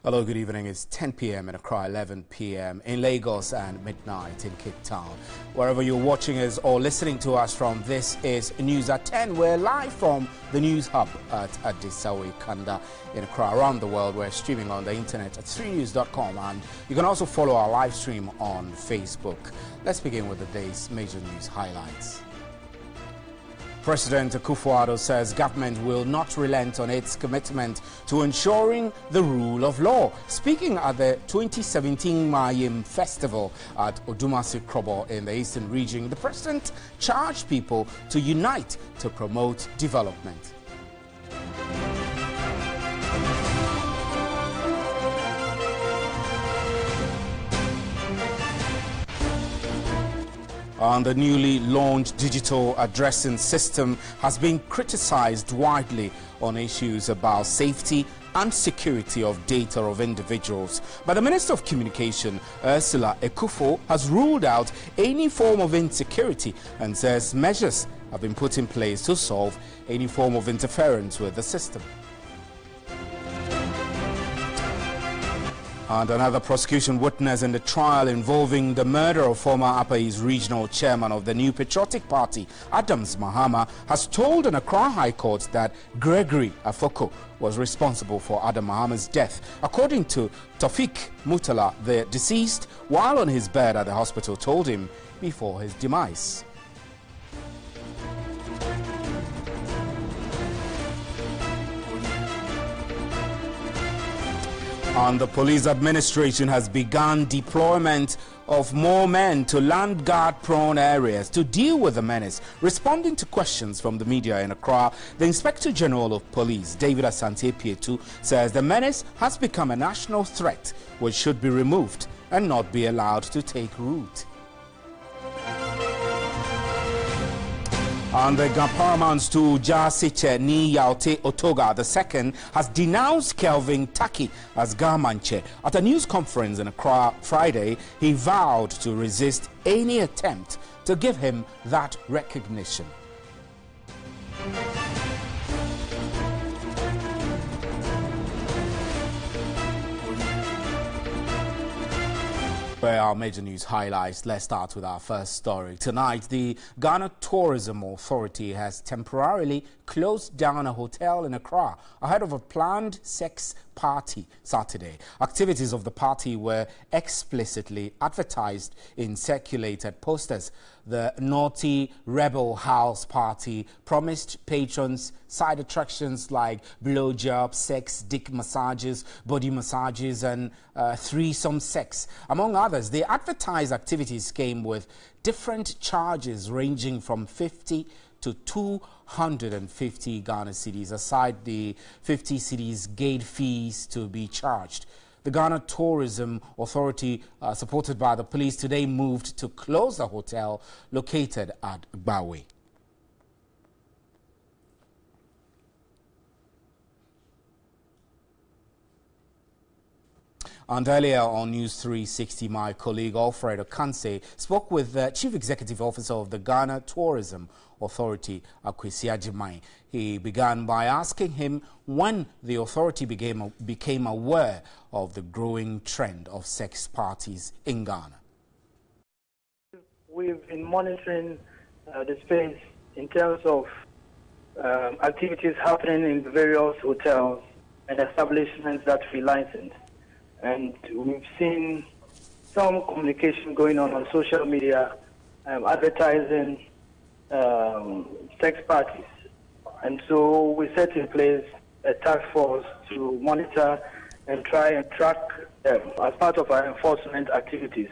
Hello, good evening. It's 10 p.m. in Accra, 11 p.m. in Lagos, and midnight in Cape Town. Wherever you're watching us or listening to us from, this is News at 10. We're live from the News Hub at Adisawe Kanda in Accra. Around the world, we're streaming on the internet at 3news.com, and you can also follow our live stream on Facebook. Let's begin with the day's major news highlights. President Akufo-Addo says government will not relent on its commitment to ensuring the rule of law. Speaking at the 2017 Mayim Festival at Odumasi Krobo in the Eastern region, the president charged people to unite to promote development. And the newly launched digital addressing system has been criticized widely on issues about safety and security of data of individuals. But the Minister of Communication, Ursula Ekufo, has ruled out any form of insecurity and says measures have been put in place to solve any form of interference with the system. And another prosecution witness in the trial involving the murder of former Upper East Regional Chairman of the New Patriotic Party, Adams Mahama, has told an Accra High Court that Gregory Afoko was responsible for Adam Mahama's death. According to Tawfiq Mutala, the deceased, while on his bed at the hospital, told him before his demise. And the police administration has begun deployment of more men to land guard-prone areas to deal with the menace. Responding to questions from the media in Accra, the Inspector General of Police, David Asante-Pietu, says the menace has become a national threat which should be removed and not be allowed to take root. And the paramount to Jasiche Ni Yaute Otoga II has denounced Kelvin Taki as Garmanche. At a news conference in Accra Friday, he vowed to resist any attempt to give him that recognition. Where our major news highlights. Let's start with our first story. Tonight, the Ghana Tourism Authority has temporarily closed down a hotel in Accra ahead of a planned sex party Saturday. Activities of the party were explicitly advertised in circulated posters. The Naughty Rebel House Party promised patrons side attractions like blowjob, sex, dick massages, body massages, and threesome sex. Among others, the advertised activities came with different charges ranging from 50 to 250 Ghana cedis, aside the 50 cedis gate fees to be charged. The Ghana Tourism Authority, supported by the police, today moved to close the hotel located at Bawe. And earlier on News 360, my colleague Alfred Okanse spoke with the Chief Executive Officer of the Ghana Tourism Authority, Akwesi Ajimai. He began by asking him when the authority became aware of the growing trend of sex parties in Ghana. We've been monitoring the space in terms of activities happening in the various hotels and establishments that we license. And we've seen some communication going on social media, advertising sex parties. And so we set in place a task force to monitor and try and track them as part of our enforcement activities,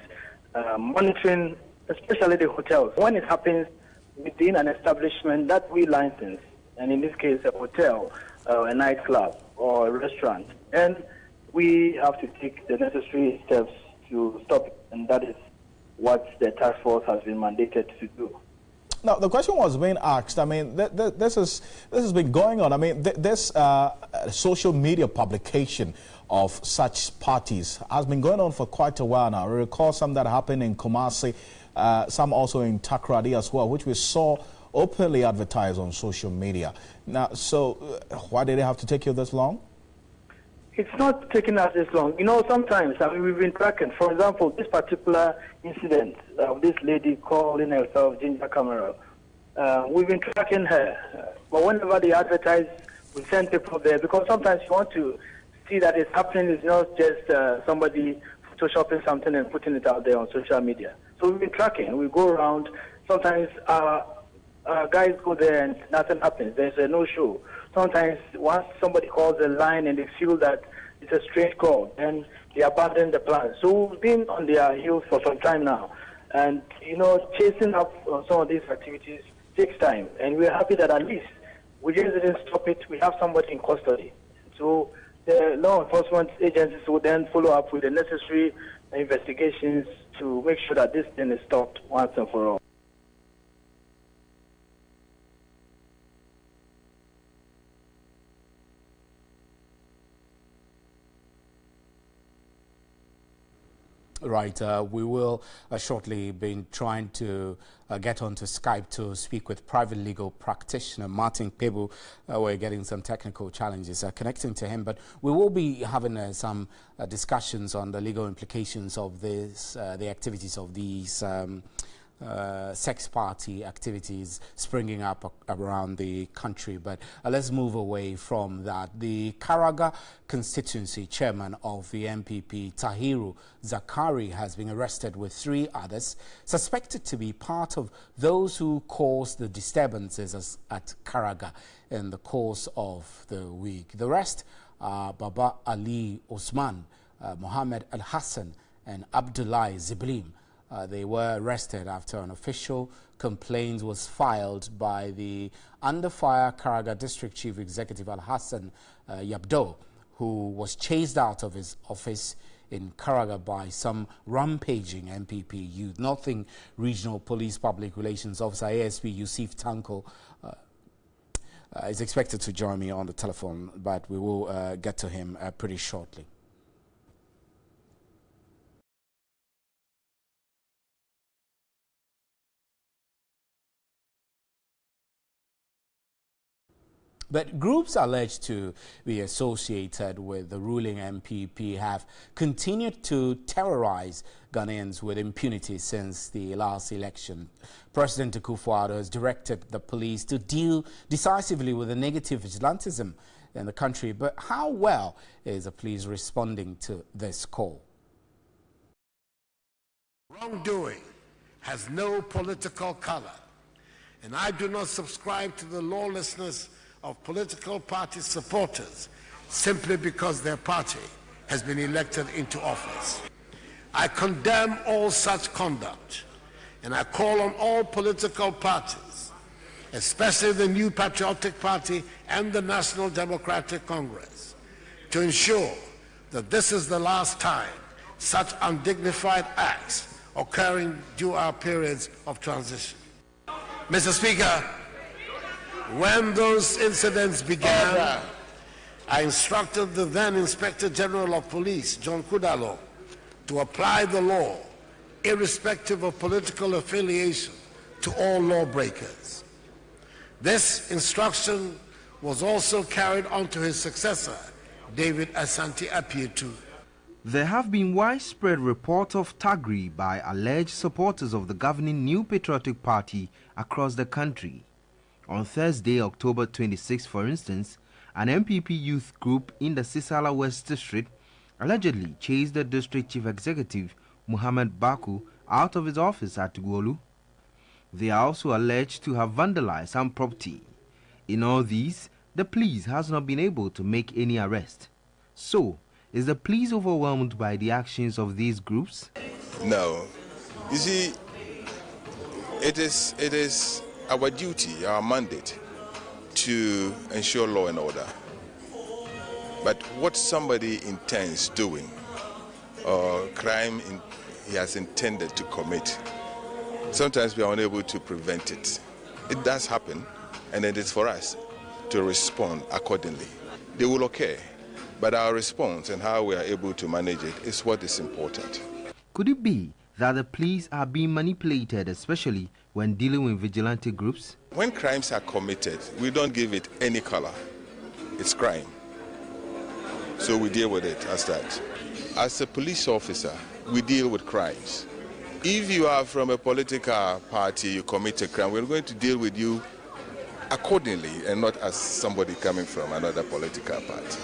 monitoring especially the hotels. When it happens within an establishment that we license, and in this case a hotel, a nightclub or a restaurant, and we have to take the necessary steps to stop it, and that is what the task force has been mandated to do. Now, the question was being asked, I mean, this has been going on. I mean, this social media publication of such parties has been going on for quite a while now. I recall some that happened in Kumasi, some also in Takoradi as well, which we saw openly advertised on social media. Now, so why did it have to take you this long? It's not taking us this long. You know, sometimes, I mean, we've been tracking. For example, this particular incident of this lady calling herself Ginger Camera, we've been tracking her. But whenever they advertise, we send people there because sometimes you want to see that it's happening. It's not just somebody photoshopping something and putting it out there on social media. So we've been tracking. We go around. Sometimes guys go there and nothing happens. There's a no-show. Sometimes once somebody calls a line and they feel that it's a strange call, then they abandon the plan. So we've been on their heels for some time now. And, you know, chasing up on some of these activities takes time. And we're happy that at least we just didn't stop it. We have somebody in custody. So the law enforcement agencies will then follow up with the necessary investigations to make sure that this thing is stopped once and for all. Right, we will shortly be trying to get onto Skype to speak with private legal practitioner Martin Pebu. We're getting some technical challenges connecting to him, but we will be having some discussions on the legal implications of this, the activities of these sex party activities springing up around the country. But let's move away from that. The Karaga constituency chairman of the MPP, Tahiru Zakari, has been arrested with 3 others suspected to be part of those who caused the disturbances at Karaga in the course of the week. The rest are Baba Ali Osman, Mohammed Al Hassan and Abdullah Ziblim. They were arrested after an official complaint was filed by the under fire Karaga District Chief Executive Al Hassan Yabdo, who was chased out of his office in Karaga by some rampaging MPP youth. Northern Regional Police Public Relations Officer ASP Yusuf Tanko is expected to join me on the telephone, but we will get to him pretty shortly. But groups alleged to be associated with the ruling MPP have continued to terrorize Ghanaians with impunity since the last election. President Akufo-Addo has directed the police to deal decisively with the negative vigilantism in the country. But how well is the police responding to this call? Wrongdoing has no political color, and I do not subscribe to the lawlessness of political party supporters simply because their party has been elected into office. I condemn all such conduct, and I call on all political parties, especially the New Patriotic Party and the National Democratic Congress, to ensure that this is the last time such undignified acts occurring during our periods of transition. Mr. Speaker, when those incidents began, I instructed the then Inspector General of Police, John Kudalo, to apply the law, irrespective of political affiliation, to all lawbreakers. This instruction was also carried on to his successor, David Asante Apietu. There have been widespread reports of thuggery by alleged supporters of the governing New Patriotic Party across the country. On Thursday, October 26, for instance, an MPP youth group in the Sisala West District allegedly chased the district chief executive, Muhammad Baku, out of his office at Gwolu. They are also alleged to have vandalized some property. In all these, the police has not been able to make any arrest. So, is the police overwhelmed by the actions of these groups? No. You see, it is our duty, our mandate, to ensure law and order. But what somebody intends doing, or crime he has intended to commit, sometimes we are unable to prevent it. It does happen, and it is for us to respond accordingly. They will occur, but our response and how we are able to manage it is what is important. Could it be that the police are being manipulated, especially when dealing with vigilante groups? When crimes are committed, we don't give it any color. It's crime. So we deal with it as that. As a police officer, we deal with crimes. If you are from a political party, you commit a crime, we're going to deal with you accordingly and not as somebody coming from another political party.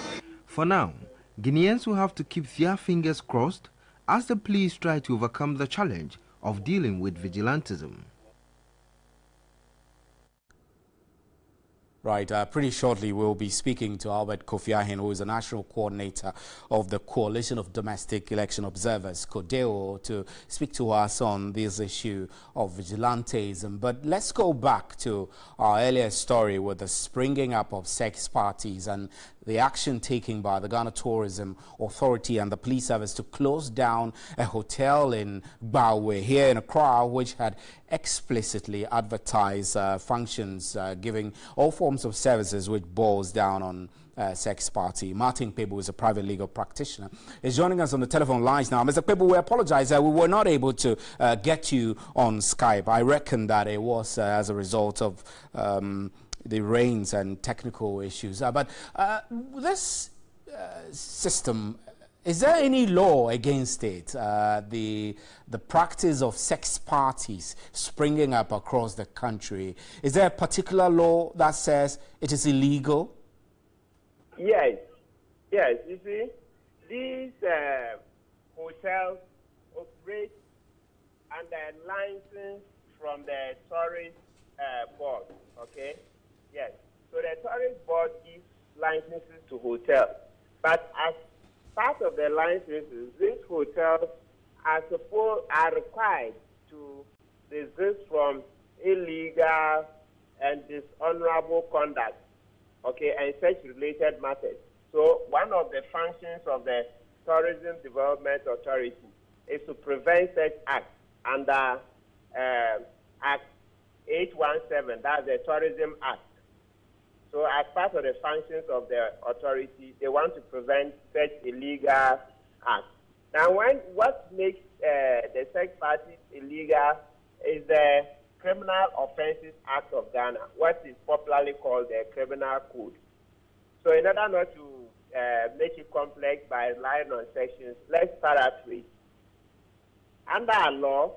For now, Guineans will have to keep their fingers crossed as the police try to overcome the challenge of dealing with vigilantism. Right, pretty shortly we'll be speaking to Albert Kofi Ahin, who is the national coordinator of the Coalition of Domestic Election Observers, CODEO, to speak to us on this issue of vigilantism. But let's go back to our earlier story with the springing up of sex parties and the action taken by the Ghana Tourism Authority and the police service to close down a hotel in Badu here in Accra, which had explicitly advertised functions giving all forms of services which boils down on sex party. Martin Pebu is a private legal practitioner. Is joining us on the telephone lines now. Mr. Pebu, we apologize that we were not able to get you on Skype. I reckon that it was as a result of the rains and technical issues. But this system, is there any law against it? The practice of sex parties springing up across the country, is there a particular law that says it is illegal? Yes. You see, these hotels operate under license from the tourist board. Okay. Yes. So the tourist board gives licenses to hotels, but as part of the licenses, these hotels are required to desist from illegal and dishonorable conduct, okay, and such related matters. So one of the functions of the Tourism Development Authority is to prevent such acts under Act 817, that's the Tourism Act. So as part of the functions of the authority, they want to prevent such illegal acts. Now, what makes the sex parties illegal is the Criminal Offences Act of Ghana, what is popularly called the Criminal Code. So in order not to make it complex by relying on sections, let's paraphrase. Under our law,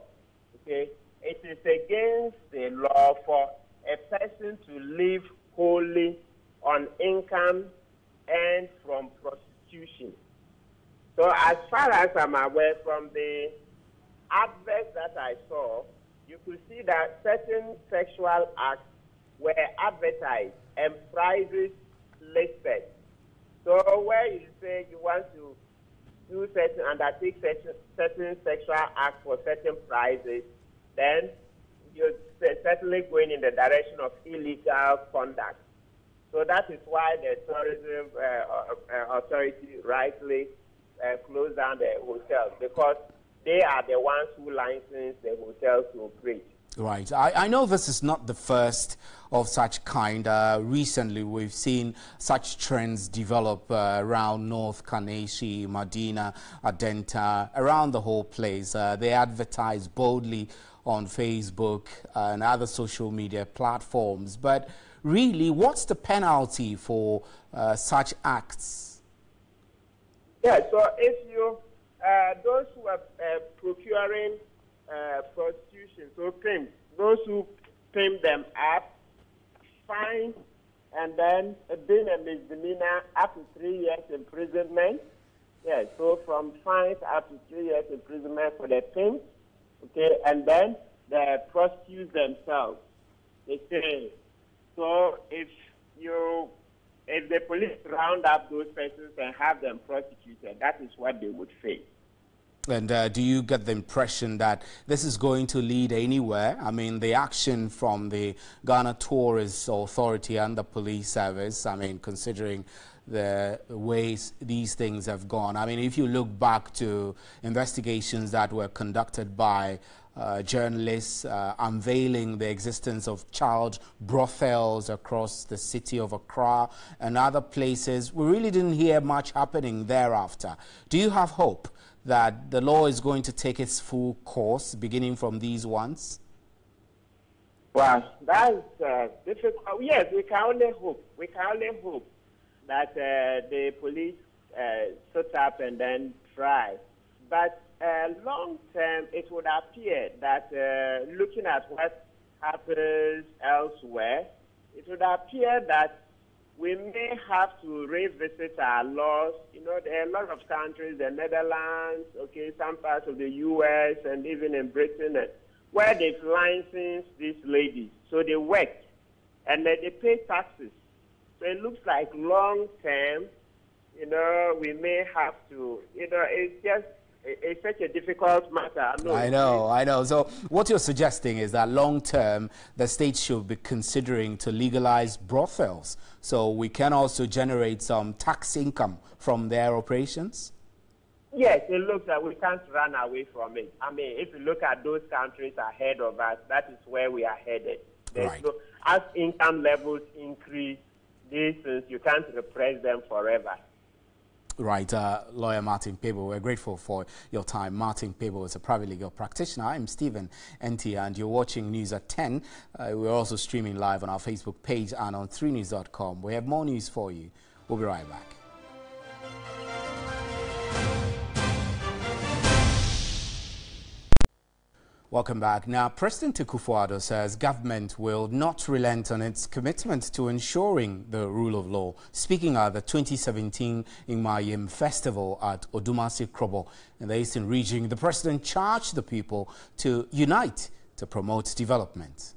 okay, it is against the law for a person to live wholly on income earned from prostitution. So as far as I'm aware, from the adverts that I saw, you could see that certain sexual acts were advertised and prices listed. So where you say you want to undertake certain sexual acts for certain prices, then you're certainly going in the direction of illegal conduct. So that is why the Tourism Authority rightly closed down the hotels, because they are the ones who license the hotels to operate. Right. I know this is not the first of such kind. Recently, we've seen such trends develop around North Kaneshie, Medina, Adenta, around the whole place. They advertise boldly on Facebook and other social media platforms. But really, what's the penalty for such acts? Yeah, so if you, those who are procuring prostitution, so pimps, those who pimp them up, fine, and then being a misdemeanor up to 3 years imprisonment. Yeah, so from fines up to 3 years imprisonment for the pimps, okay, and then the prostitutes themselves. They say, so if the police round up those persons and have them prosecuted, that is what they would face. And do you get the impression that this is going to lead anywhere? I mean, the action from the Ghana Tourist Authority and the police service, I mean, considering the ways these things have gone. I mean, if you look back to investigations that were conducted by journalists unveiling the existence of child brothels across the city of Accra and other places, we really didn't hear much happening thereafter. Do you have hope that the law is going to take its full course, beginning from these ones? Well, that's difficult. Yes, we can only hope. We can only hope that the police sit up and then try. But long term, it would appear that looking at what happens elsewhere, it would appear that we may have to revisit our laws. You know, there are a lot of countries, the Netherlands, okay, some parts of the U.S., and even in Britain, where they've licensed these ladies. So they work, and they pay taxes. So it looks like long term, you know, we may have to, you know, it's such a difficult matter. I know. So what you're suggesting is that long term, the state should be considering to legalize brothels, so we can also generate some tax income from their operations? Yes, it looks like we can't run away from it. I mean, if you look at those countries ahead of us, that is where we are headed. Right. So, as income levels increase, these things, you can't repress them forever. Right, Lawyer Martin Pebo, we're grateful for your time. Martin Pebo is a private legal practitioner. I'm Stephen Enti, and you're watching News at 10. We're also streaming live on our Facebook page and on 3news.com. We have more news for you. We'll be right back. Welcome back. Now, President Akufo-Addo says government will not relent on its commitment to ensuring the rule of law. Speaking at the 2017 Imayim Festival at Odumasi Krobo in the Eastern region, the president charged the people to unite to promote development.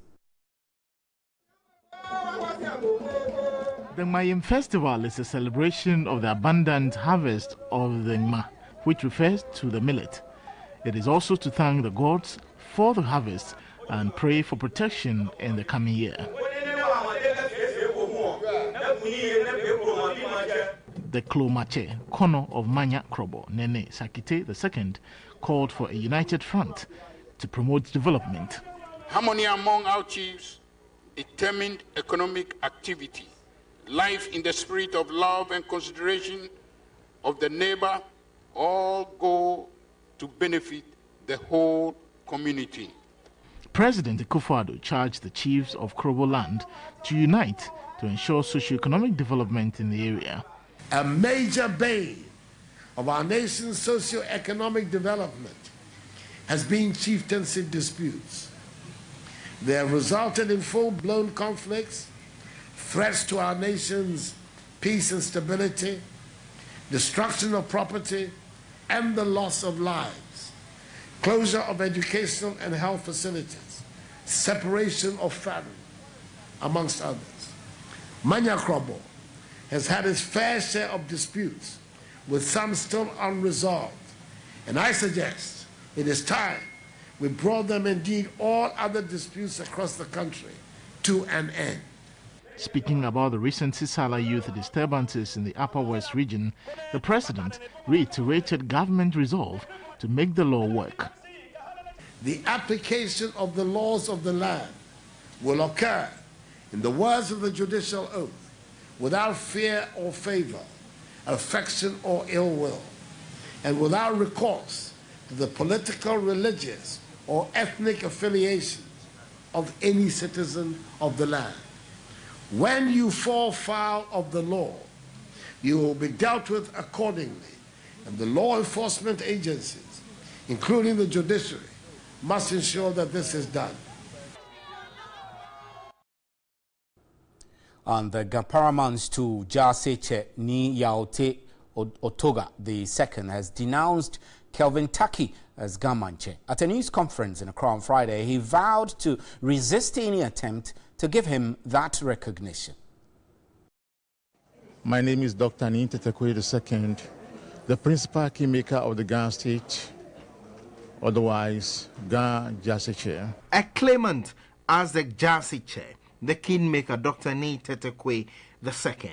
The Imayim Festival is a celebration of the abundant harvest of the Ima, which refers to the millet. It is also to thank the gods for the harvest and pray for protection in the coming year. The Klomache, Kono of Manya Krobo, Nene Sakite II, called for a united front to promote development. Harmony among our chiefs, determined economic activity, life in the spirit of love and consideration of the neighbor, all go to benefit the whole community. President Akufo-Addo charged the chiefs of Krobo land to unite to ensure socio-economic development in the area. A major bane of our nation's socio-economic development has been chieftaincy disputes. They have resulted in full-blown conflicts, threats to our nation's peace and stability, destruction of property, and the loss of lives, closure of educational and health facilities, separation of family, amongst others. Manya Krobo has had its fair share of disputes, with some still unresolved. And I suggest it is time we brought them, indeed all other disputes across the country, to an end. Speaking about the recent Sisala youth disturbances in the Upper West region, the president reiterated government resolve to make the law work. The application of the laws of the land will occur, in the words of the judicial oath, without fear or favor, affection or ill will, and without recourse to the political, religious, or ethnic affiliations of any citizen of the land. When you fall foul of the law, you will be dealt with accordingly, and the law enforcement agencies, including the judiciary, must ensure that this is done. And the Paramount's to Jaseche Ni Yaote Otoga II has denounced Kelvin Taki as Gamanche. At a news conference in Accra on Friday, he vowed to resist any attempt to give him that recognition. My name is Dr. Ni Tetekwe II, the principal kingmaker of the Ghana state, otherwise Ga Jaseche. A claimant as the Jaseche, the kingmaker Dr. Ni Tetekwe II.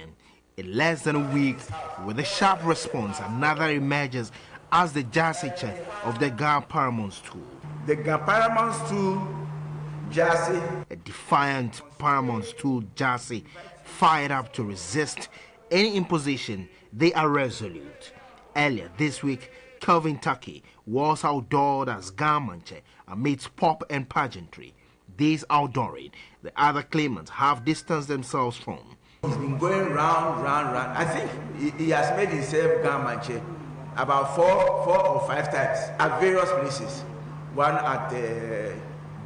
In less than a week, with a sharp response, another emerges as the Jaseche of the Ga Paramount's tool. The Ga Paramount's tool, Jassy. A defiant Paramount's tool, Jassy, fired up to resist any imposition. They are resolute. Earlier this week, Kelvin Taki was outdoored as Gamanche amidst pomp and pageantry. This outdooring, the other claimants have distanced themselves from. He's been going round. I think he has made himself Gamanche about four or five times at various places. One at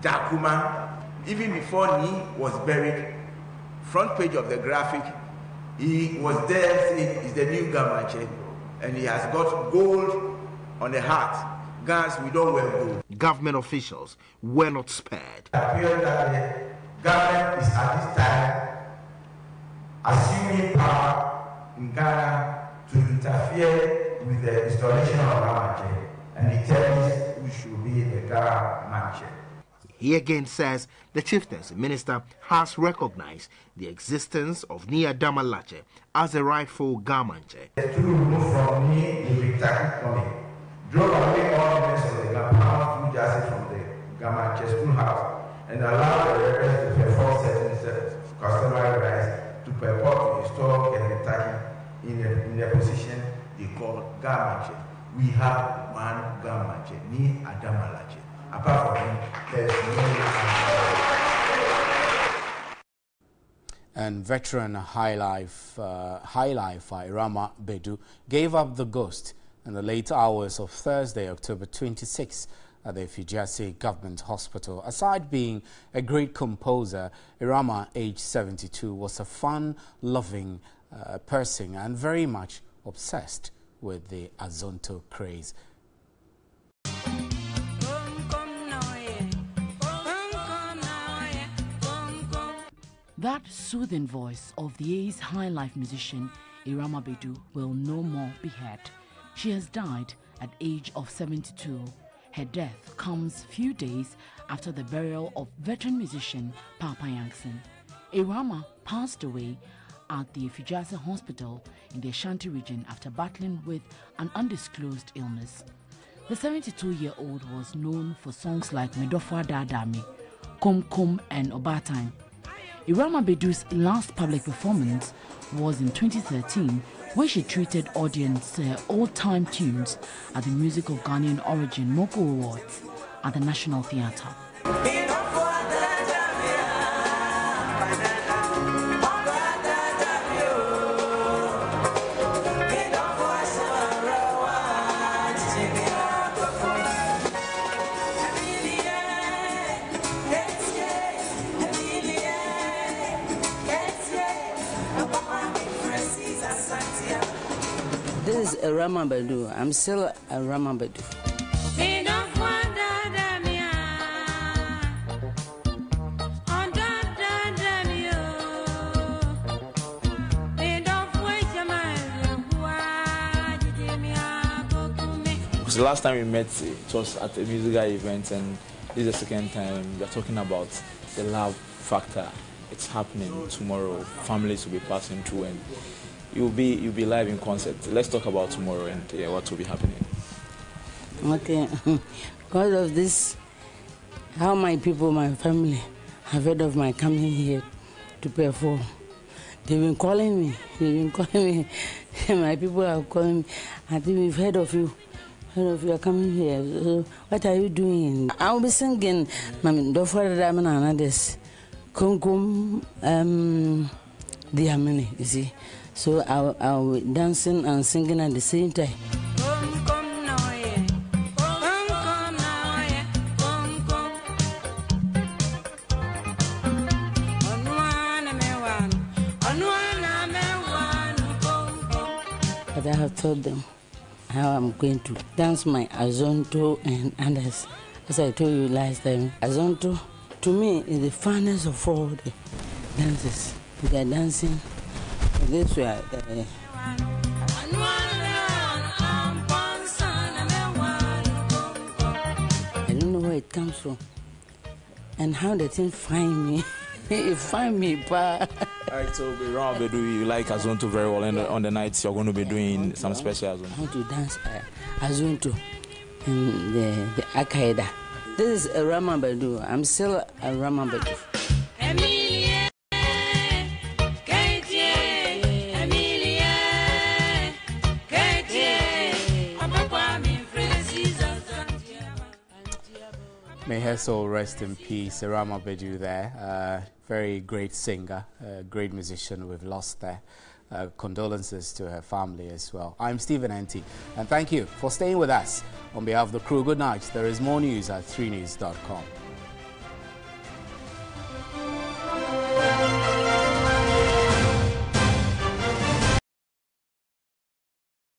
Dakuma, even before Ni was buried. Front page of the graphic, he was there saying he's the new Gamanche, and he has got gold on the heart. Guns, we don't wear gold. Government officials were not spared. It appears that the government is at this time assuming power in Ghana to interfere with the installation of Gamanche and determines who should be the Gamanche. He again says the Chieftaincy minister has recognized the existence of Nia Damalache as a rightful Gamanche. The two removed from me will be taken from me. Drove away all members of the Gamanche through Jassy from the Gamanche schoolhouse and allowed the reverends to perform certain customary rites to purport to install Kentucky in a position they call Gamanche. We have one Gamanche, Ni Adamalache. Apart from him, there's And veteran High Life Rama Badu gave up the ghost in the late hours of Thursday, October 26, at the Fijasi Government Hospital. Aside being a great composer, Rama, aged 72, was a fun-loving person and very much obsessed with the Azonto craze. That soothing voice of the Ace High Life musician Rama Badu will no more be heard. She has died at age of 72. Her death comes few days after the burial of veteran musician Papa Yankson. Rama passed away at the Fijasi Hospital in the Ashanti region after battling with an undisclosed illness. The 72-year-old was known for songs like Medofwa Dadami, Kum Kum and Obatime. Rama Badu's last public performance was in 2013 when she treated audience old-time tunes at the Music of Ghanaian Origin Moko Awards at the National Theatre. This is a Rama Badu. I'm still a Rama Badu. The last time we met, it was at a musical event, and this is the second time. We're talking about the love factor. It's happening tomorrow. Families will be passing through, and you'll be live in concert. Let's talk about tomorrow and what will be happening. Okay, because of this, how my people, my family, have heard of my coming here to perform. They've been calling me. My people are calling me. I think we've heard of you. You are coming here. So what are you doing? I'll be singing Medofwa Dadami and others. Kum Kum, Diamini, you see. So I'll be dancing and singing at the same time. But I have told them how I'm going to dance my Azonto and others. As I told you last time, Azonto to me is the funnest of all the dances. We are dancing this way. I don't know where it comes from and how the thing find me. It find me, pa. Alright, so Rama Badu, you like Azonto very well, and on the nights you're going to be doing some special Azonto. I want to dance Azonto and the Akaida. This is a Rama Badu. I'm still a Rama Badu. May her soul rest in peace. Rama Badu there, very great singer, great musician we've lost there. Condolences to her family as well. I'm Stephen Enti, and thank you for staying with us. On behalf of the crew, good night. There is more news at 3news.com.